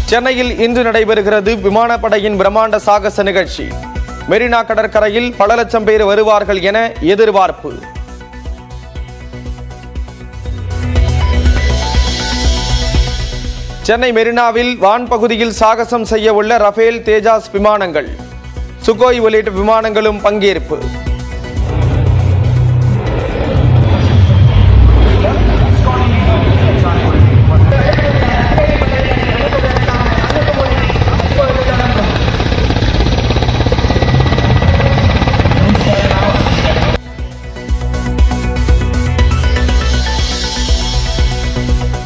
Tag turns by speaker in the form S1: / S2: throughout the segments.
S1: சென்னையில் இன்று நடைபெறுகிறது விமானப்படையின் பிரம்மாண்ட சாகச நிகழ்ச்சி. மெரினா கடற்கரையில் பல லட்சம் பேர் வருவார்கள் என எதிர்பார்ப்பு. சென்னை மெரினாவில் வான்பகுதியில் சாகசம் செய்ய உள்ள ரஃபேல், தேஜாஸ் விமானங்கள், சுகோய் உள்ளிட்ட விமானங்களும் பங்கேற்பு.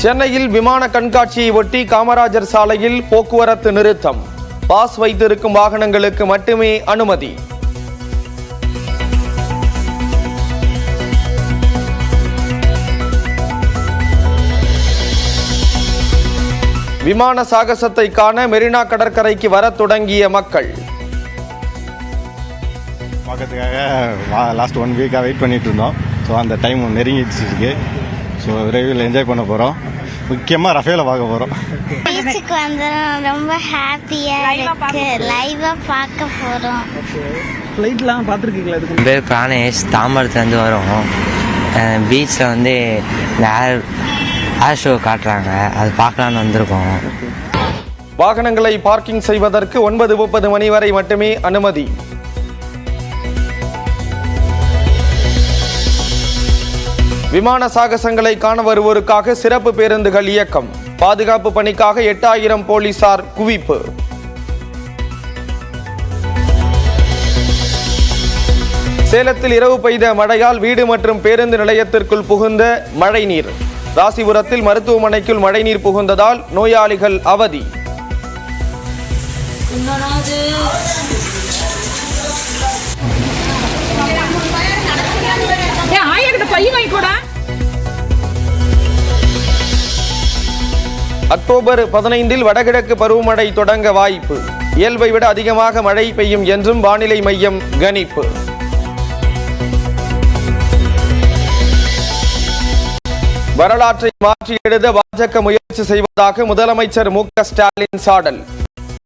S1: சென்னையில் விமான கண்காட்சியை ஒட்டி காமராஜர் சாலையில் போக்குவரத்து நிறுத்தம். பாஸ் வைத்திருக்கும் வாகனங்களுக்கு மட்டுமே அனுமதி. விமான சாகசத்தை காண மெரினா கடற்கரைக்கு வர தொடங்கிய மக்கள்.
S2: பார்க்கறதுக்காக லாஸ்ட் 1 வீக்காக வெயிட் பண்ணிட்டு இருந்தோம். ஸோ அந்த டைம் நெருங்கிடுச்சு இருக்கு. ஸோ விரைவில் என்ஜாய் பண்ண போகிறோம். முக்கியமாக ரஃபேலை பார்க்க போகிறோம்.
S3: பீச்சுக்கு வந்தோம், ரொம்ப ஹாப்பியாக இருக்கு. லைவாக பார்க்க போகிறோம்.
S4: ஃப்ளைட்லாம் பார்த்துருக்கீங்களா?
S5: என் பேர் பிராணேஷ், தாம்பரத்துலேருந்து வரோம். பீச்சில் வந்து இந்த ஏர் ஷோ காட்டுறாங்க, அது பார்க்கலான்னு வந்திருக்கோம்.
S1: வாகனங்களை பார்க்கிங் செய்வதற்கு 9:30 மணி வரை மட்டுமே அனுமதி. விமான சாகசங்களை காண வருவோருக்காக சிறப்பு பேருந்துகள் இயக்கம். பாதுகாப்பு பணிக்காக 8000 போலீசார் குவிப்பு. சேலத்தில் இரவு பெய்த மழையால் வீடு மற்றும் பேருந்து நிலையத்திற்குள் புகுந்த மழைநீர். ராசிபுரத்தில் மருத்துவமனைக்குள் மழைநீர் புகுந்ததால் நோயாளிகள் அவதி. அக்டோபர் 15 வடகிழக்கு பருவமழை தொடங்க வாய்ப்பு. இயல்பை விட அதிகமாக மழை பெய்யும் என்றும் வானிலை மையம் கணிப்பு. வரலாற்றை மாற்றி எழுத பாஜக முயற்சி செய்வதாக முதலமைச்சர் மு.க. ஸ்டாலின் சாடல்.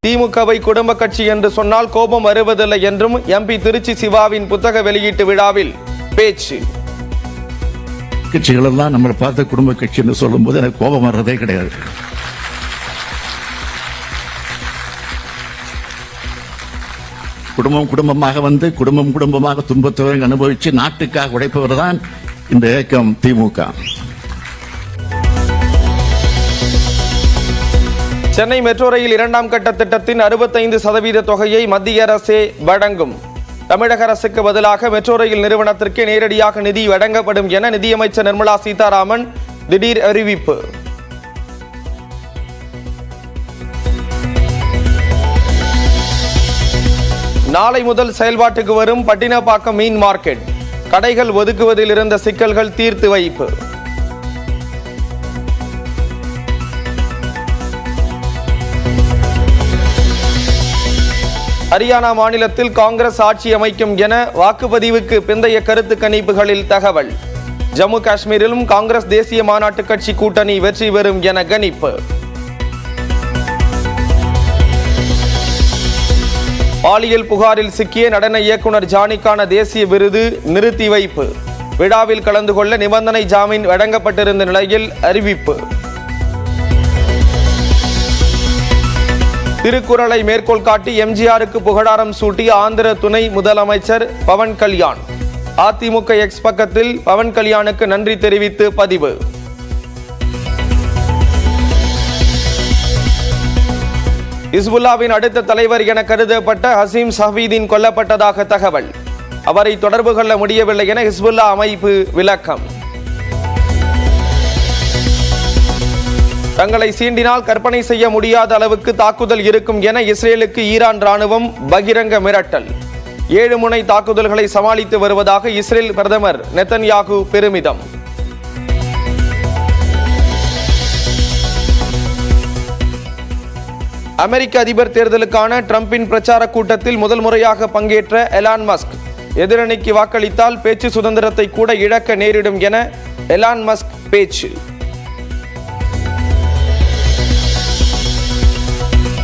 S1: திமுகவை குடும்ப கட்சி என்று சொன்னால் கோபம் வருவதில்லை என்றும் எம்பி திருச்சி சிவாவின் புத்தக வெளியீட்டு விழாவில் பேச்சு.
S6: கட்சிகள் எல்லாம் நம்மளை பார்த்த குடும்ப கட்சி என்று சொல்லும் போது எனக்கு கோபம் வர்றதே கிடையாது. குடும்பமாக வந்து குடும்பமாக துன்பத்தை அனுபவிச்சு நாட்டுக்காக உழைப்பவர் தான் இந்த இயக்கம் திமுக.
S1: சென்னை மெட்ரோ ரயில் 2ஆம் கட்ட திட்டத்தின் 65% தொகையை மத்திய அரசே வழங்கும். தமிழக அரசுக்கு பதிலாக மெட்ரோ ரயில் நிறுவனத்திற்கு நேரடியாக நிதி வழங்கப்படும் என நிதியமைச்சர் நிர்மலா சீதாராமன் திடீர் அறிவிப்பு. நாளை முதல் செயல்பாட்டுக்கு வரும் பட்டினப்பாக்கம் மீன் மார்க்கெட். கடைகள் ஒதுக்குவதில் இருந்த சிக்கல்கள் தீர்த்து வைப்பு. ஹரியானா மாநிலத்தில் காங்கிரஸ் ஆட்சி அமைக்கும் என வாக்குப்பதிவுக்கு பிந்தைய கருத்து கணிப்புகளில் தகவல். ஜம்மு காஷ்மீரிலும் காங்கிரஸ் தேசிய மாநாட்டு கட்சி கூட்டணி வெற்றி பெறும் என கணிப்பு. பாலியல் புகாரில் சிக்கிய நடன இயக்குனர் ஜானிக்கான தேசிய விருது நிறுத்தி வைப்பு. விழாவில் கலந்து கொள்ள நிபந்தனை ஜாமீன் வழங்கப்பட்டிருந்த நிலையில் அறிவிப்பு. திருக்குறளை மேற்கோள் காட்டி எம்ஜிஆருக்கு புகழாரம் சூட்டிய ஆந்திர துணை முதலமைச்சர் பவன் கல்யாண். அதிமுக எக்ஸ் பக்கத்தில் பவன் கல்யாணுக்கு நன்றி தெரிவித்து பதிவு. ஹிஸ்புல்லாவின் அடுத்த தலைவர் என கருதப்பட்ட ஹசீம் சஃபீதீன் கொல்லப்பட்டதாக தகவல். அவரை தொடர்பு கொள்ள முடியவில்லை என ஹிஸ்புல்லா அமைப்பு விளக்கம். தங்களை சீண்டினால் கற்பனை செய்ய முடியாத அளவுக்கு தாக்குதல் இருக்கும் என இஸ்ரேலுக்கு ஈரான் ராணுவம் பகிரங்க மிரட்டல். 7 முனை தாக்குதல்களை சமாளித்து வருவதாக இஸ்ரேல் பிரதமர் நெத்தன்யாகு பெருமிதம். அமெரிக்க அதிபர் தேர்தலுக்கான ட்ரம்பின் பிரச்சார கூட்டத்தில் முதல் முறையாக பங்கேற்ற எலான் மஸ்க். எதிரணிக்கு வாக்களித்தால் பேச்சு சுதந்திரத்தை கூட இழக்க நேரிடும் என எலான் மஸ்க் பேச்சு.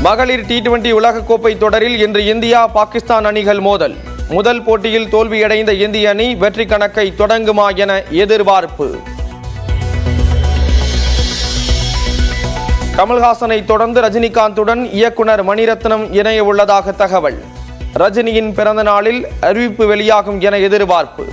S1: மகளிர் T20 உலகக்கோப்பை தொடரில் இன்று இந்தியா பாகிஸ்தான் அணிகள் மோதல். முதல் போட்டியில் தோல்வியடைந்த இந்திய அணி வெற்றி கணக்கை தொடங்குமா என எதிர்பார்ப்பு. கமல்ஹாசனை தொடர்ந்து ரஜினிகாந்துடன் இயக்குனர் மணிரத்னம் இணைய உள்ளதாக தகவல். ரஜினியின் பிறந்த நாளில் அறிவிப்பு வெளியாகும் என எதிர்பார்ப்பு.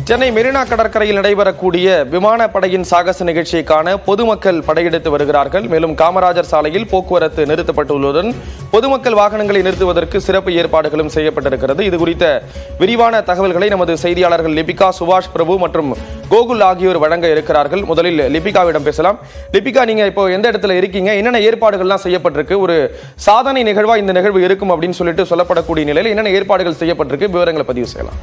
S1: சென்னை மெரினா கடற்கரையில் நடைபெறக்கூடிய விமானப்படையின் சாகச நிகழ்ச்சியை காண பொதுமக்கள் படையெடுத்து வருகிறார்கள். மேலும் காமராஜர் சாலையில் போக்குவரத்து நிறுத்தப்பட்டுள்ளதுடன் பொதுமக்கள் வாகனங்களை நிறுத்துவதற்கு சிறப்பு ஏற்பாடுகளும் செய்யப்பட்டிருக்கிறது. இது குறித்த விரிவான தகவல்களை நமது செய்தியாளர்கள் லிபிகா, சுபாஷ் பிரபு மற்றும் கோகுல் ஆகியோர் வழங்க இருக்கிறார்கள். முதலில் லிபிகாவிடம் பேசலாம். லிபிகா, நீங்க இப்போ எந்த இடத்துல இருக்கீங்க? என்னென்ன ஏற்பாடுகள்லாம் செய்யப்பட்டிருக்கு? ஒரு சாதனை நிகழ்வா இந்த நிகழ்வு இருக்கும் அப்படின்னு சொல்லிட்டு சொல்லப்படக்கூடிய நிலையில் என்னென்ன ஏற்பாடுகள் செய்யப்பட்டிருக்கு? விவரங்களை பதிவு செய்யலாம்.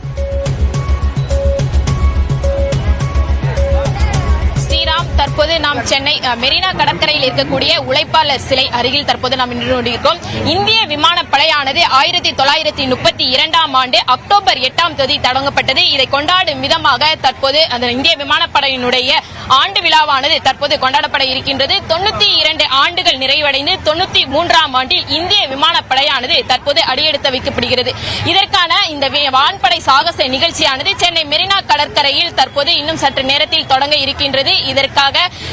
S7: தற்போது நாம் சென்னை மெரினா கடற்கரையில் இருக்கக்கூடிய உழைப்பாளர் சிலை அருகில் தற்போது நாம் நின்று கொண்டிருக்கிறோம். இந்திய விமானப்படையானது 1932ஆம் ஆண்டு அக்டோபர் 8ஆம் தேதி தொடங்கப்பட்டது. இதை கொண்டாடும் விதமாக தற்போது அந்த இந்திய விமானப்படையினுடைய ஆண்டு விழாவானது தற்போது கொண்டாடப்பட இருக்கின்றது. 92 ஆண்டுகள் நிறைவடைந்து 93ஆம் ஆண்டில் இந்திய விமானப்படையானது தற்போது அடியெடுத்து வைக்கப்படுகிறது. இதற்கான இந்த வான்படை சாகச நிகழ்ச்சியானது சென்னை மெரினா கடற்கரையில் தற்போது இன்னும் சற்று நேரத்தில் தொடங்க இருக்கின்றது. இதற்காக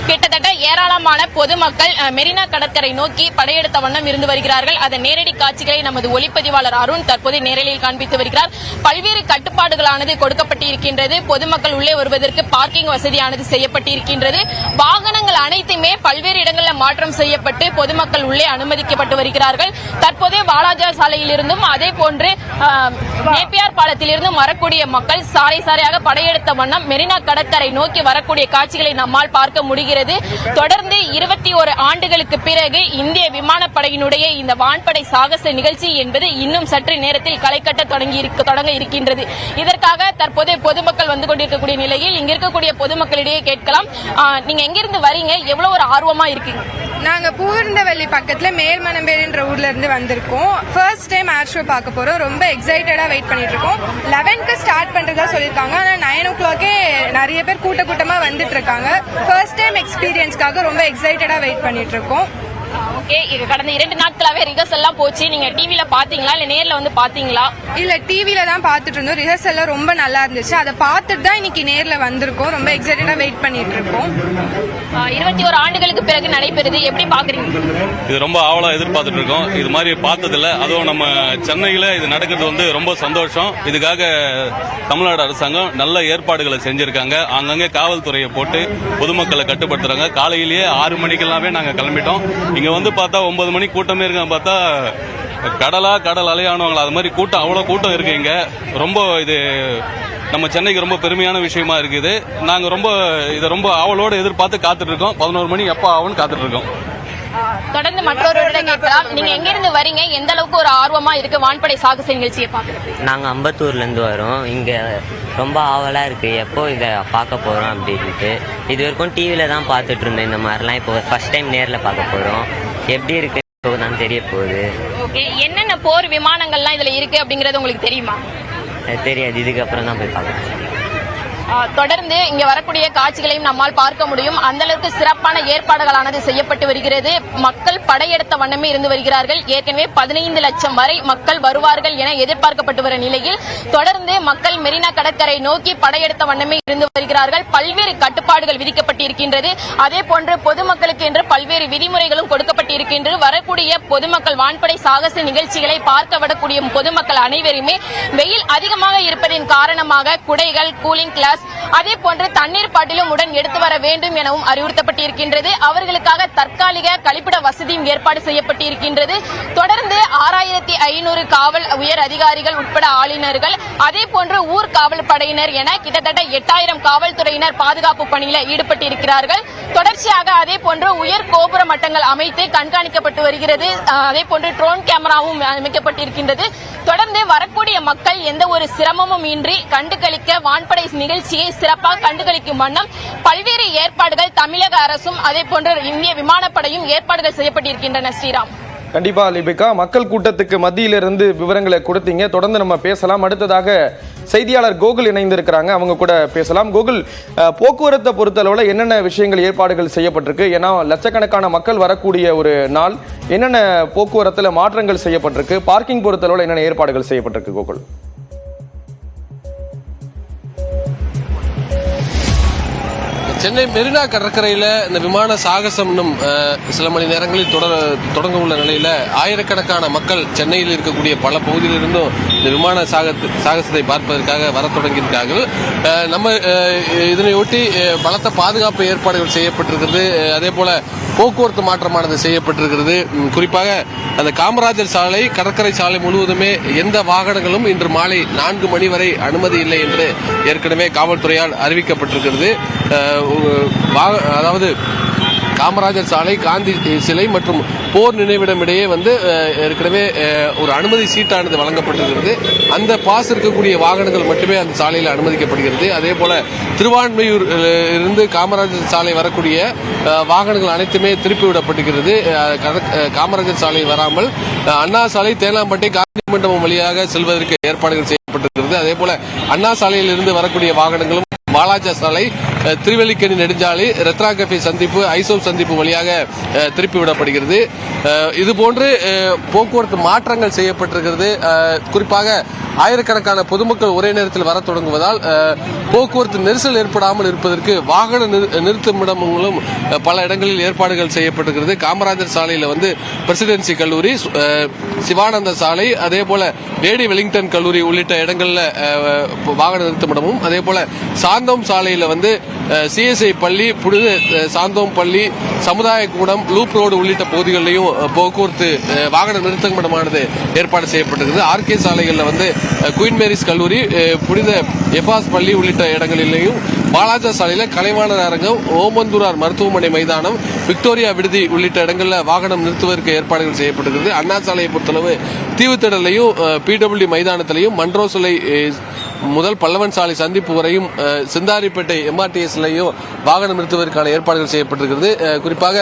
S7: கிட்டத்தட்ட ஏராளமான பொதுமக்கள் மெரினா கடற்கரை நோக்கி படையெடுத்த வண்ணம் இருந்து வருகிறார்கள். அதன் நேரடி காட்சிகளை நமது ஒளிப்பதிவாளர் அருண் தற்போது நேரலையில் காண்பித்து வருகிறார். பல்வேறு கட்டுப்பாடுகளானது கொடுக்கப்பட்டிருக்கின்றது. பொதுமக்கள் உள்ளே வருவதற்கு பார்க்கிங் வசதியானது செய்யப்பட்டிருக்கின்றது. வாகனங்கள் அனைத்துமே பல்வேறு இடங்களில் மாற்றம் செய்யப்பட்டு பொதுமக்கள் உள்ளே அனுமதிக்கப்பட்டு வருகிறார்கள். தற்போது வாலாஜா சாலையில் இருந்தும் அதே போன்று நேப்பியார் பாலத்தில் இருந்தும் வரக்கூடிய மக்கள் சாலை சாலையாக படையெடுத்த வண்ணம் மெரினா கடற்கரை நோக்கி வரக்கூடிய காட்சிகளை நம்மால் பார்க்க முடிகிறது. தொடர்ந்து 21 ஆண்டுகளுக்கு பிறகு இந்திய விமானப்படையினுடைய இந்த வான்படை சாகச நிகழ்ச்சி என்பது இன்னும் சற்று நேரத்தில் களை கட்ட தொடங்க இருக்கின்றது. இதற்காக தற்போது பொதுமக்கள் வந்து கொண்டிருக்கக்கூடிய நிலையில் இங்க இருக்கக்கூடிய பொதுமக்களிடையே கேட்கலாம், நீங்க எங்கிருந்து வரீங்க? எவ்வளவு ஒரு ஆர்வமா இருக்கீங்க?
S8: நாங்க பூர்ந்தவல்லி பக்கத்துல மேல்மணம்பேடுன்ற ஊர்ல இருந்து வந்திருக்கோம். ஃபர்ஸ்ட் டைம் ஏர் ஷோ பார்க்க போறோம். ரொம்ப எக்ஸைட்டடா வெயிட் பண்ணிட்டு இருக்கோம். 11க்கு ஸ்டார்ட் பண்றதா சொல்லிருக்காங்க. ஆனா 9 o'clock நிறைய பேர் கூட்டமா வந்துட்டு இருக்காங்க. ஃபர்ஸ்ட் டைம் எக்ஸ்பீரியன்ஸ்க்காக ரொம்ப எக்ஸைட்டடா வெயிட் பண்ணிட்டு இருக்கோம்.
S7: ஓகே, கடந்த 2 நாட்களாவே ரிஹர்சல் எல்லாம் போச்சு. நீங்க டிவில பாத்தீங்களா இல்ல நேர்ல வந்து பாத்தீங்களா?
S8: இல்ல, டிவில தான் பாத்துட்டு இருந்தோம். ரிஹர்சல் எல்லாம் ரொம்ப நல்லா இருந்துச்சு. அதை பார்த்துட்டு தான் இன்னைக்கு நேர்ல வந்திருக்கோம். ரொம்ப எக்ஸைட்டடா வெயிட் பண்ணிட்டு இருக்கோம்.
S7: 21 ஆண்டுகளுக்கு பிறகு நடைபெறுது, எப்படி பாக்குறீங்க?
S9: இது ரொம்ப ஆவலா எதிர்பார்த்துட்டு இருக்கோம். இது மாதிரி பார்த்ததில்ல. அதுவும் நம்ம சென்னையில இது நடக்கிறது வந்து ரொம்ப சந்தோஷம். இதுக்காக தமிழ்நாடு அரசாங்கம் நல்ல ஏற்பாடுகளை செஞ்சிருக்காங்க. அங்கங்கே காவல்துறையை போட்டு பொதுமக்களை கட்டுப்படுத்துறாங்க. காலையிலேயே 6 மணிக்கெல்லாமே நாங்க கிளம்பிட்டோம். இங்க வந்து பார்த்தா 9 மணி கூட்டமே இருக்காங்க. பார்த்தா கடல் அலையானவங்களா அது மாதிரி கூட்டம், அவ்வளவு கூட்டம் இருக்கு இங்க. ரொம்ப இது நம்ம சென்னைக்கு ரொம்ப பெருமையான விஷயமா இருக்குது. நாங்க ரொம்ப ஆவலோடு எதிர்பார்த்து காத்துட்டு இருக்கோம். 11 மணி எப்ப ஆகும்னு காத்துட்டு இருக்கோம்.
S7: தொடர்ந்து மற்றொருவரிடம் கேட்கலாம், நீங்க எங்க இருந்து வரீங்க? எந்த அளவுக்கு ஒரு ஆர்வமா இருக்கு வான்படை சாகச நிகழ்ச்சியை பார்க்கறது?
S5: நாங்க அம்பத்தூர்ல இருந்து வரோம். இங்க ரொம்ப ஆவலா இருக்கு, எப்போ இதை பார்க்க போறோம் அப்படின்ட்டு. இது வரைக்கும் டிவில தான் பார்த்துட்டு இருந்தோம் இந்த மாதிரிலாம். இப்போ ஃபர்ஸ்ட் டைம் நேர்ல பார்க்க போறோம். எப்படி இருக்கு தான் தெரிய போகுது.
S7: ஓகே, என்னென்ன போர் விமானங்கள்லாம் இதுல இருக்கு அப்படிங்கறது உங்களுக்கு தெரியுமா?
S5: தெரியாது, இதுக்கப்புறம் தான் போய் பார்க்கணும்.
S7: தொடர்ந்து இங்க வரக்கூடிய காட்சிகளையும் நம்மால் பார்க்க முடியும். அந்த அளவுக்கு சிறப்பான ஏற்பாடுகளானது செய்யப்பட்டு வருகிறது. மக்கள் படையெடுத்த வண்ணமே இருந்து வருகிறார்கள். ஏற்கனவே 15 லட்சம் வரை மக்கள் வருவார்கள் என எதிர்பார்க்கப்பட்டு வரும் நிலையில் தொடர்ந்து மக்கள் மெரினா கடற்கரை நோக்கி படையெடுத்த வண்ணமே இருந்து வருகிறார்கள். பல்வேறு கட்டுப்பாடுகள் விதிக்கப்பட்டிருக்கின்றது. அதே போன்று பொதுமக்களுக்கு என்று பல்வேறு விதிமுறைகளும் கொடுக்கப்பட்டிருக்கின்றது. வரக்கூடிய பொதுமக்கள் வான்படை சாகச நிகழ்ச்சிகளை பார்க்க வரக்கூடிய பொதுமக்கள் அனைவருமே வெயில் அதிகமாக இருப்பதின் காரணமாக குடைகள், கூலிங் கிளாஸ் பாஸ் அதே போன்று தண்ணீர் பாட்டிலும் உடன் எடுத்து வர வேண்டும் எனவும் அறிவுறுத்தப்பட்டிருக்கின்றது. அவர்களுக்காக தற்காலிக கழிப்பிட வசதியும் ஏற்பாடு செய்யப்பட்டிருக்கின்றது. தொடர்ந்து 6500 காவல் உயர் அதிகாரிகள் உட்பட ஆளுநர்கள் அதே போன்று ஊர் காவல் படையினர் என கிட்டத்தட்ட 8000 காவல்துறையினர் பாதுகாப்பு பணியில் ஈடுபட்டிருக்கிறார்கள். தொடர்ச்சியாக அதே போன்று உயர் கோபுர மட்டங்கள் அமைத்து கண்காணிக்கப்பட்டு வருகிறது. அதே போன்று ட்ரோன் கேமராவும் அமைக்கப்பட்டிருக்கின்றது. தொடர்ந்து வரக்கூடிய மக்கள் எந்த ஒரு சிரமமும் இன்றி கண்டுகளிக்க வான்படை நிகழ்ச்சியை சிறப்பாக கண்டுகளிக்கும் வண்ணம் பல்வேறு ஏற்பாடுகள் தமிழக அரசும் அதே போன்று இந்திய விமானப்படையும் ஏற்பாடுகள் செய்யப்பட்டிருக்கின்றன. ஸ்ரீராம்.
S1: கண்டிப்பா லிபிகா, மக்கள் கூட்டத்துக்கு மத்தியிலிருந்து விவரங்களை கொடுத்தீங்க. தொடர்ந்து நம்ம பேசலாம். அடுத்ததாக செய்தியாளர் கோகுல் இணைந்திருக்கிறாங்க, அவங்க கூட பேசலாம். கோகுல், போக்குவரத்தை பொறுத்தளவுல என்னென்ன விஷயங்கள் ஏற்பாடுகள் செய்யப்பட்டிருக்கு? ஏன்னா லட்சக்கணக்கான மக்கள் வரக்கூடிய ஒரு நாள், என்னென்ன போக்குவரத்துல மாற்றங்கள் செய்யப்பட்டிருக்கு? பார்க்கிங் பொறுத்தளவுல என்னென்ன ஏற்பாடுகள் செய்யப்பட்டிருக்கு கோகுல்?
S10: சென்னை மெரினா கடற்கரையில் இந்த விமான சாகசம் சில மணி நேரங்களில் தொடங்க உள்ள நிலையில் ஆயிரக்கணக்கான மக்கள் சென்னையில் இருக்கக்கூடிய பல பகுதியிலிருந்தும் இந்த விமான சாகசத்தை பார்ப்பதற்காக வர தொடங்கியிருக்கார்கள். நம்ம இதனையொட்டி பலத்த பாதுகாப்பு ஏற்பாடுகள் செய்யப்பட்டிருக்கிறது. அதே போல போக்குவரத்து மாற்றமானது செய்யப்பட்டிருக்கிறது. குறிப்பாக அந்த காமராஜர் சாலை, கடற்கரை சாலை முழுவதுமே எந்த வாகனங்களும் இன்று மாலை 4 மணி வரை அனுமதி இல்லை என்று ஏற்கனவே காவல்துறையால் அறிவிக்கப்பட்டிருக்கிறது. அதாவது காமராஜர் சாலை, காந்தி சிலை மற்றும் போர் நினைவிடம் இடையே ஏற்கனவே ஒரு அனுமதி சீட்டானது வழங்கப்பட்டிருக்கிறது. அந்த பாஸ் இருக்கக்கூடிய வாகனங்கள் மட்டுமே அந்த சாலையில் அனுமதிக்கப்படுகிறது. அதே போல திருவான்மையூர் இருந்து காமராஜர் சாலை வரக்கூடிய வாகனங்கள் அனைத்துமே திருப்பிவிடப்பட்டிருக்கிறது. காமராஜர் சாலை வராமல் அண்ணா சாலை, தேனாம்பேட்டை, காந்தி மண்டபம் வழியாக செல்வதற்கு ஏற்பாடுகள் செய்யப்பட்டிருக்கிறது. அதே போல அண்ணா சாலையில் இருந்து வரக்கூடிய வாகனங்களும் வாலாஜா சாலை, திருவல்லிக்கேணி நெடுஞ்சாலை, ரத்னா கஃபே சந்திப்பு, ஐசோப் சந்திப்பு வழியாக திருப்பி விடப்படுகிறது. இதுபோன்று போக்குவரத்து மாற்றங்கள் செய்யப்பட்டிருக்கிறது. குறிப்பாக ஆயிரக்கணக்கான பொதுமக்கள் ஒரே நேரத்தில் வர தொடங்குவதால் போக்குவரத்து நெரிசல் ஏற்படாமல் இருப்பதற்கு வாகன நிறுத்துமிடங்களும் பல இடங்களில் ஏற்பாடுகள் செய்யப்பட்டிருக்கிறது. காமராஜர் சாலையில் பிரசிடென்சி கல்லூரி, சிவானந்த சாலை, அதே போல லேடி வெலிங்டன் கல்லூரி உள்ளிட்ட இடங்களில் வாகன நிறுத்துமிடமும், அதே போல சாந்தோம் சாலையில் சிஎஸ்ஐ பள்ளி, புனித சாந்தோம் பள்ளி, சமுதாய கூடம், லூப் ரோடு உள்ளிட்ட பகுதிகளிலையும் போக்குவரத்து வாகன நிறுத்தமிடமானது ஏற்பாடு செய்யப்பட்டிருக்கிறது. ஆர்கே சாலைகளில் குயின் மேரிஸ் கல்லூரி, புனித எபாஸ் பள்ளி உள்ளிட்ட இடங்களிலேயும், வாலாஜா சாலையில் கலைவாணர் அரங்கம், ஓமந்தூரார் மருத்துவமனை மைதானம், விக்டோரியா விடுதி உள்ளிட்ட இடங்களில் வாகனம் நிறுத்துவதற்கு ஏற்பாடுகள் செய்யப்பட்டிருக்கிறது. அண்ணா சாலையை பொறுத்தளவு தீவுத்திடலையும், பிடபிள்யூ மைதானத்திலையும், மன்றோ சாலை முதல் பல்லவன் சாலை சந்திப்பு வரையும், சிந்தாரிப்பேட்டை எம்ஆர்டிஎஸ்லையும் வாகனம் நிறுத்துவதற்கான ஏற்பாடுகள் செய்யப்பட்டிருக்கிறது. குறிப்பாக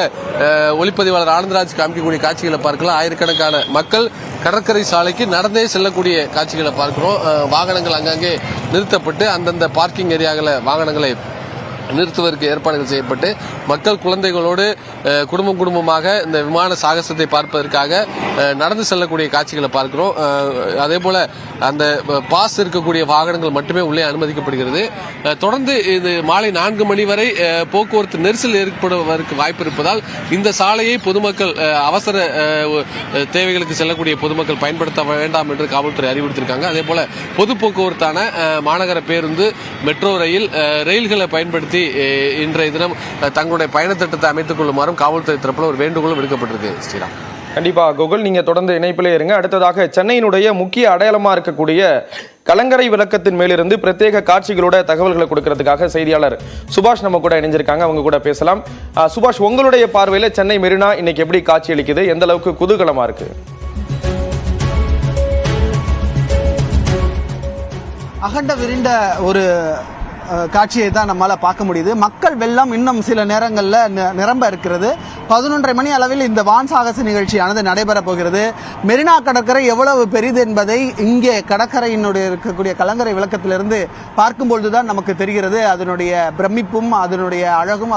S10: ஒளிப்பதிவாளர் ஆனந்தராஜ் காமிக்கக்கூடிய காட்சிகளை பார்க்கலாம். ஆயிரக்கணக்கான மக்கள் கடற்கரை சாலைக்கு நடந்தே செல்லக்கூடிய காட்சிகளை பார்க்கிறோம். வாகனங்கள் அங்கங்கே நிறுத்தப்பட்டு அந்தந்த பார்க்கிங் ஏரியாவில் வாகனங்களை நிறுத்துவதற்கு ஏற்பாடுகள் செய்யப்பட்டு மக்கள் குழந்தைகளோடு குடும்பமாக இந்த விமான சாகசத்தை பார்ப்பதற்காக நடந்து செல்லக்கூடிய காட்சிகளை பார்க்கிறோம். அதே போல அந்த பாஸ் இருக்கக்கூடிய வாகனங்கள் மட்டுமே உள்ளே அனுமதிக்கப்படுகிறது. தொடர்ந்து இது மாலை 4 மணி வரை போக்குவரத்து நெரிசல் ஏற்படுவதற்கு வாய்ப்பு இருப்பதால் இந்த சாலையை பொதுமக்கள் அவசர தேவைகளுக்கு செல்லக்கூடிய பொதுமக்கள் பயன்படுத்த வேண்டாம் என்று காவல்துறை அறிவுறுத்தியிருக்காங்க. அதே போல பொது போக்குவரத்தான மாநகர பேருந்து, மெட்ரோ ரயில்களை பயன்படுத்தி இன்றைய தினம் தங்களுடைய பயண திட்டத்தை அமைத்துக் கொள்ளுமாறும் காவல்துறை தரப்பில் ஒரு வேண்டுகோளும் விடுக்கப்பட்டிருக்கு. ஸ்ரீராம்.
S1: கண்டிப்பா கோகுல், நீங்க தொடர்ந்து இணைப்பிலே இருங்க. அடுத்ததாக சென்னையினுடைய முக்கிய அடையாளமா இருக்கக்கூடிய கலங்கரை விளக்கத்தின் மேலிருந்து பிரத்யேக காட்சிகளோட தகவல்களை கொடுக்கறதுக்காக செய்தியாளர் சுபாஷ் நம்ம கூட இணைஞ்சிருக்காங்க, அவங்க கூட பேசலாம். சுபாஷ், உங்களுடைய பார்வையில சென்னை மெரினா இன்னைக்கு எப்படி காட்சி அளிக்குது? எந்த அளவுக்கு குதூகலமா இருக்கு?
S4: அகண்ட விரிண்ட ஒரு காட்சியை தான் நம்மளால பார்க்க முடியுது. மக்கள் வெள்ளம் இன்னும் சில நேரங்களில் நிரம்ப இருக்கிறது. 11:30 மணி அளவில் இந்த வான் சாகச நிகழ்ச்சியானது நடைபெற போகிறது. மெரினா கடற்கரை எவ்வளவு பெரிது என்பதை இங்கே கடற்கரையினுடைய இருக்கக்கூடிய கலங்கரை விளக்கத்திலிருந்து பார்க்கும்பொழுதுதான் நமக்கு தெரிகிறது. அதனுடைய பிரமிப்பும், அதனுடைய அழகும்,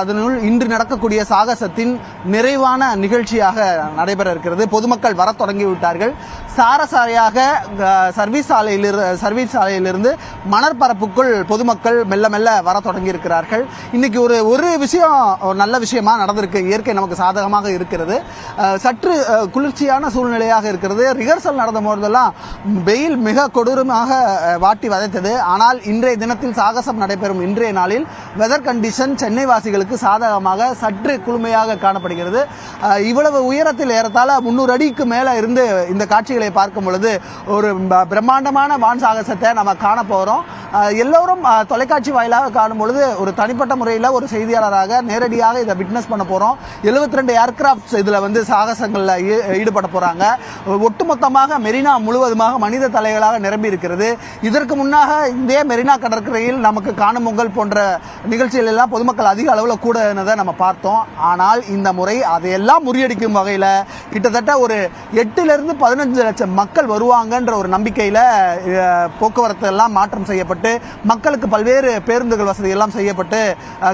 S4: அதனுள் இன்று நடக்கக்கூடிய சாகசத்தின் நிறைவான நிகழ்ச்சியாக நடைபெற இருக்கிறது. பொதுமக்கள் வர தொடங்கிவிட்டார்கள். சாரசாரியாக சர்வீஸ் சாலையிலிருந்து மணற்பரப்புக்குள் பொதுமக்கள் மெல்ல மெல்ல வர தொடங்கி இருக்கிறார்கள். இன்னைக்கு ஒரு விஷயம் நல்ல விஷயமா நடந்திருக்கு. இயற்கை நமக்கு சாதகமாக இருக்கிறது. சற்று குளிர்ச்சியான சூழ்நிலையாக இருக்கிறது. ரிஹர்சல் நடந்த போதெல்லாம் வெயில் மிக கொடூரமாக வாட்டி வதைத்தது. ஆனால் இன்றைய தினத்தில் சாகசம் நடைபெறும் இன்றைய நாளில் வெதர் கண்டிஷன் சென்னை வாசிகளுக்கு சாதகமாக சற்று குளுமையாக காணப்படுகிறது. இவ்வளவு உயரத்தில் ஏறத்தாழ 300 அடிக்கு மேல இருந்து இந்த காட்சிகளை பார்க்கும் பொழுது ஒரு பிரம்மாண்டமான வான் சாகசத்தை நம்ம காண போறோம். எல்லோரும் தொலைக்காட்சி வாயிலாக காணும் பொழுது ஒரு தனிப்பட்ட முறையில் ஒரு செய்தியாளராக நேரடியாக இதை விட்னஸ் பண்ண போறோம். 72 ஏர்கிராப்ட்ஸ் இதுல சாகசங்கள்ல ஈடுபட போறாங்க. ஒட்டுமொத்தமாக மெரினா முழுவதுமாக மனித தலைகளாக நிரம்பி இருக்கிறது. இதற்கு முன்னாக இதே மெரினா கடற்கரையில் நமக்கு காணும் பொங்கல் போன்ற நிகழ்ச்சிகள் எல்லாம் பொதுமக்கள் அதிக அளவில் கூடனதை நம்ம பார்த்தோம். ஆனால் இந்த முறை அதையெல்லாம் முறியடிக்கும் வகையில் கிட்டத்தட்ட ஒரு 8 to 15 லட்சம் மக்கள் வருவாங்கன்ற ஒரு நம்பிக்கையில போக்குவரத்து எல்லாம் மாற்றம் செய்யப்பட்டு மக்களுக்கு பல்வேறு பேருந்துகள் வசதி எல்லாம் செய்யப்பட்டு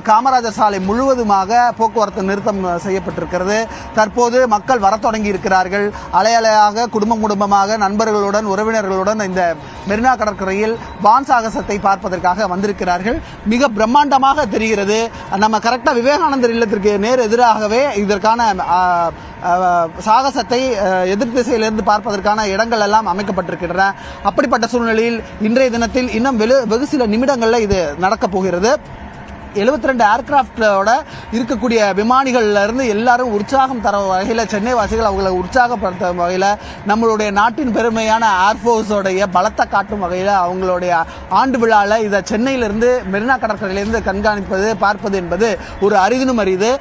S4: காமராஜர் சாலை முழுவதுமாக போக்குவரத்து நிறுத்தம் செய்யப்பட்டிருக்கிறது. தற்போது மக்கள் வர தொடங்கி இருக்கிறார்கள். அலையலையாக குடும்பமாக நண்பர்களுடன் உறவினர்களுடன் இந்த மெரினா கடற்கரையில் வான் சாகசத்தை பார்ப்பதற்காக வந்திருக்கிறார்கள். மிக பிரம்மாண்டமாக தெரிகிறது. நம்ம கரெக்டா விவேகானந்தர் இல்லத்திற்கு நேர் எதிராகவே இதற்கான சாகசத்தை எதிர் திசையிலிருந்து பார்ப்பதற்கான இடங்கள் எல்லாம் அமைக்கப்பட்டிருக்கின்றன. அப்படிப்பட்ட சூழ்நிலையில் இன்றைய தினத்தில் இன்னும் வெகு சில நிமிடங்கள்ல இது நடக்க போகிறது. 72 ஏர்கிராப்டோட இருக்கக்கூடிய விமானிகள்ல இருந்து எல்லாரும் உற்சாகம் தர வகையில சென்னை வாசிகள் அவங்களை உற்சாகப்படுத்தும் வகையில நம்மளுடைய நாட்டின் பெருமையான ஏர்போர்ஸோடைய பலத்தை காட்டும் வகையில அவங்களுடைய ஆண்டு விழால இதை சென்னையிலிருந்து மெரினா கடற்கரையிலிருந்து கண்காணிப்பது பார்ப்பது என்பது ஒரு அரிதினும் அரிது.